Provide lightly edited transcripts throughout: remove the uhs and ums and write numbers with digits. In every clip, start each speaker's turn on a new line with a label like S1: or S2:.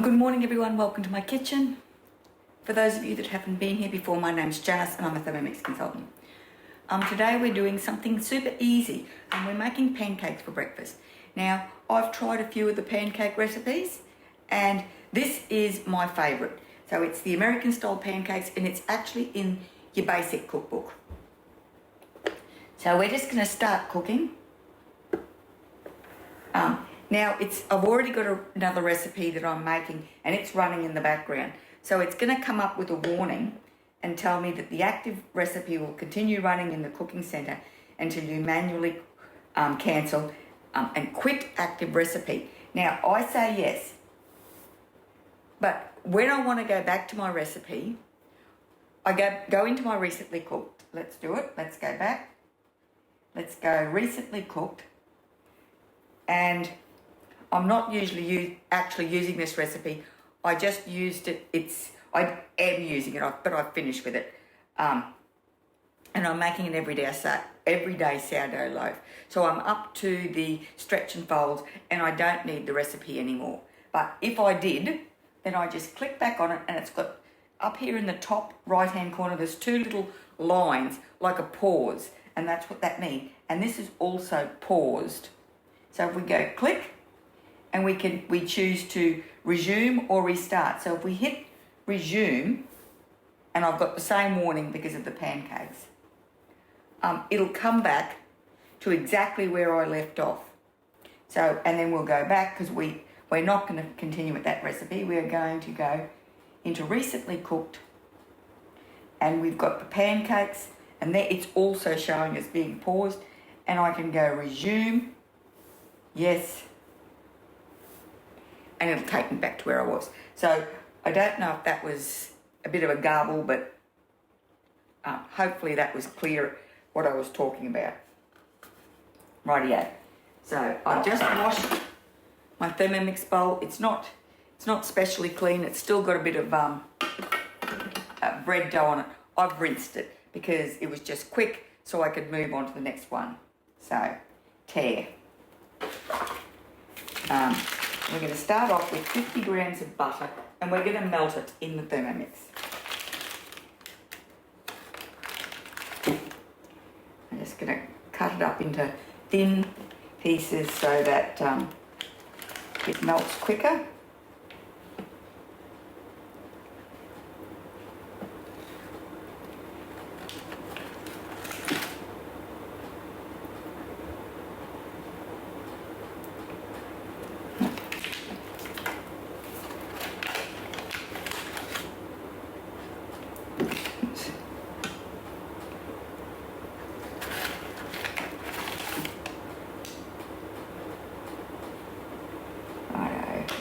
S1: Good morning everyone, welcome to my kitchen. For those of you that haven't been here before, my name's Janice and I'm a Thermomix consultant. Today we're doing something super easy and we're making pancakes for breakfast. Now, I've tried a few of the pancake recipes and this is my favourite. So it's the American style pancakes and it's actually in your basic cookbook. So we're just going to start cooking. Now I've already got another recipe that I'm making and it's running in the background. So it's going to come up with a warning and tell me that the active recipe will continue running in the cooking centre until you manually cancel and quit active recipe. Now I say yes, but when I want to go back to my recipe, I go into my recently cooked. Let's do it. Let's go back. Let's go recently cooked. And I'm not usually actually using this recipe. I just used it. I am using it, but I've finished with it. And I'm making an everyday sourdough loaf. So I'm up to the stretch and fold, and I don't need the recipe anymore. But if I did, then I just click back on it, and it's got up here in the top right-hand corner. There's two little lines like a pause, and that's what that means. And this is also paused. So if we go click, and we choose to resume or restart. So if we hit resume, and I've got the same warning because of the pancakes, it'll come back to exactly where I left off. So, and then we'll go back because we're not going to continue with that recipe. We're going to go into recently cooked, and we've got the pancakes, and there it's also showing as being paused, and I can go resume, yes, and it'll take me back to where I was. So I don't know if that was a bit of a garble, but hopefully that was clear what I was talking about. Rightio. So I've just washed my Thermomix bowl. It's not specially clean. It's still got a bit of bread dough on it. I've rinsed it because it was just quick so I could move on to the next one. So, tear. We're going to start off with 50 grams of butter and we're going to melt it in the Thermomix. I'm just going to cut it up into thin pieces so that it melts quicker.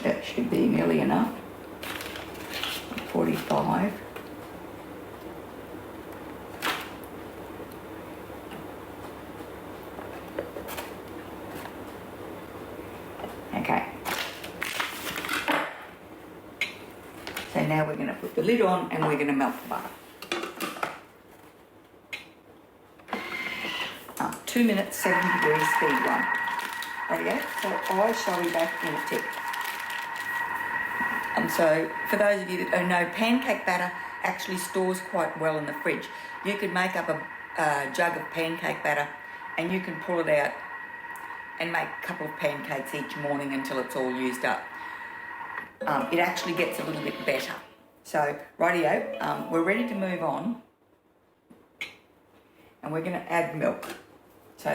S1: That should be nearly enough. 45. Okay. So now we're going to put the lid on and we're going to melt the butter. 2 minutes, 70 degrees, speed 1. There you go. So I shall be back in a tick. So for those of you that don't know, pancake batter actually stores quite well in the fridge. You could make up a jug of pancake batter and you can pull it out and make a couple of pancakes each morning until it's all used up. It actually gets a little bit better. So rightio, we're ready to move on and we're going to add milk. So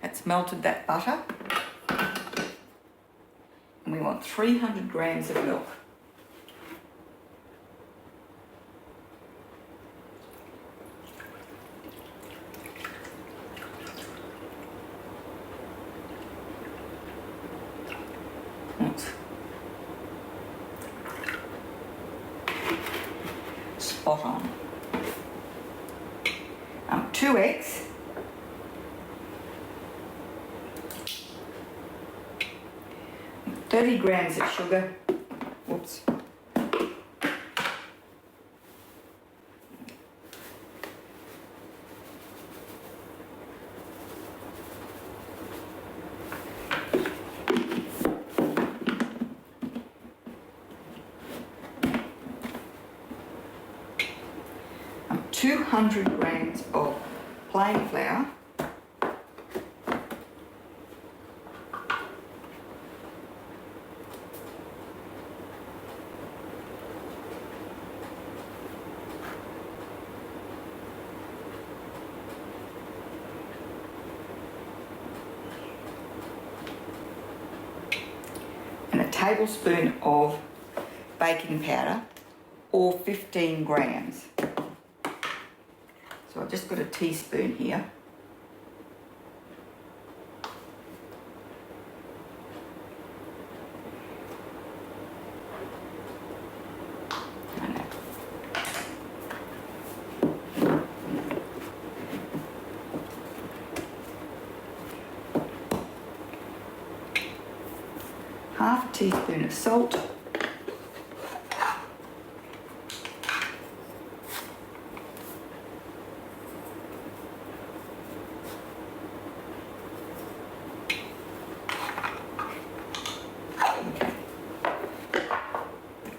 S1: that's melted that butter. And we want 300 grams of milk. Spot on. 2 eggs. 30 grams of sugar. Whoops. 100 grams of plain flour. And a tablespoon of baking powder, or 15 grams. So I've just got a teaspoon here. Half a teaspoon of salt. Okay.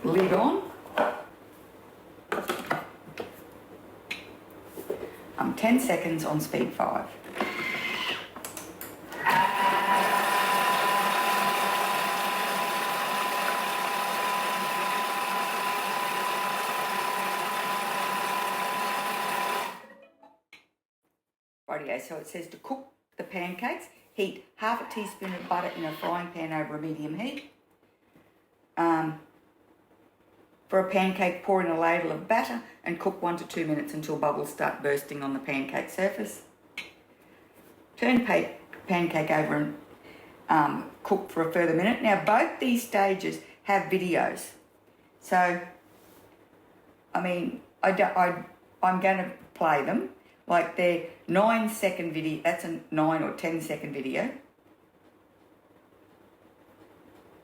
S1: Lid on. 10 seconds on speed 5. Rightio, so it says to cook the pancakes, heat half a teaspoon of butter in a frying pan over a medium heat. For a pancake, pour in a ladle of batter and cook 1 to 2 minutes until bubbles start bursting on the pancake surface. Turn pancake over and cook for a further minute. Now, both these stages have videos. So, I mean, I'm going to play them. Like they're 9-second video, that's a 9 or 10-second video.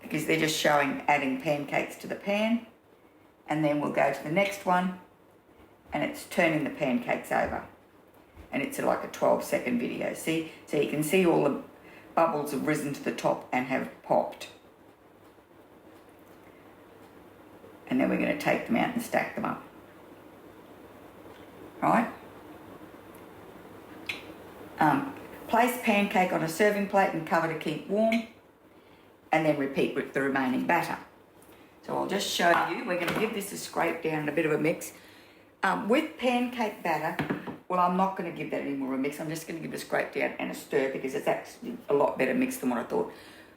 S1: Because they're just showing adding pancakes to the pan. And then we'll go to the next one and it's turning the pancakes over. And it's like a 12-second video. See? So you can see all the bubbles have risen to the top and have popped. And then we're going to take them out and stack them up. Right? Place pancake on a serving plate and cover to keep warm. And then repeat with the remaining batter. So I'll just show you. We're going to give this a scrape down and a bit of a mix. With pancake batter, well, I'm not going to give that any more of a mix. I'm just going to give it a scrape down and a stir because it's actually a lot better mix than what I thought.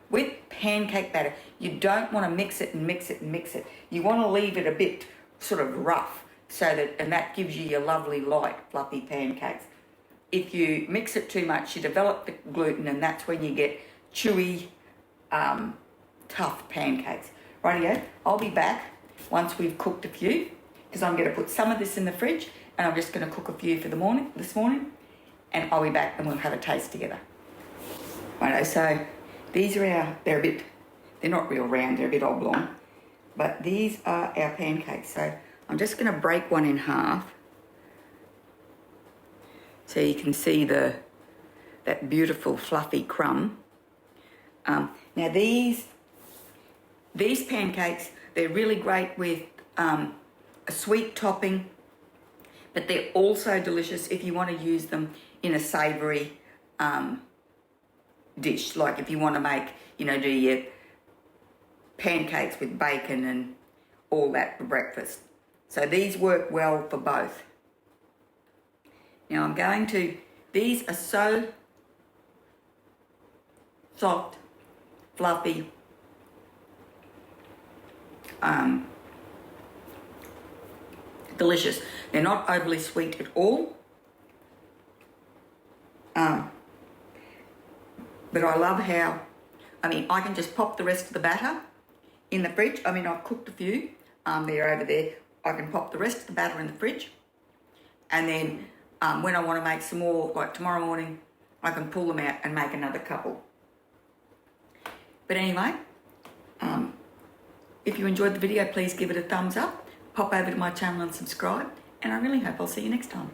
S1: With pancake batter, you don't want to mix it and mix it and mix it. You want to leave it a bit sort of rough so that, and that gives you your lovely light, fluffy pancakes. If you mix it too much, you develop the gluten and that's when you get chewy, tough pancakes. Rightio, I'll be back once we've cooked a few because I'm going to put some of this in the fridge and I'm just going to cook a few for this morning and I'll be back and we'll have a taste together. Rightio, so these are they're not real round, they're a bit oblong, but these are our pancakes. So I'm just going to break one in half so you can see that beautiful fluffy crumb. Now these pancakes, they're really great with a sweet topping, but they're also delicious if you want to use them in a savoury dish. Like if you want to make, do your pancakes with bacon and all that for breakfast. So these work well for both. Now these are so soft, fluffy, delicious. They're not overly sweet at all. But I love how, I can just pop the rest of the batter in the fridge. I've cooked a few. They're over there. I can pop the rest of the batter in the fridge. And then when I want to make some more, like tomorrow morning, I can pull them out and make another couple. But anyway, if you enjoyed the video, please give it a thumbs up. Pop over to my channel and subscribe. And I really hope I'll see you next time.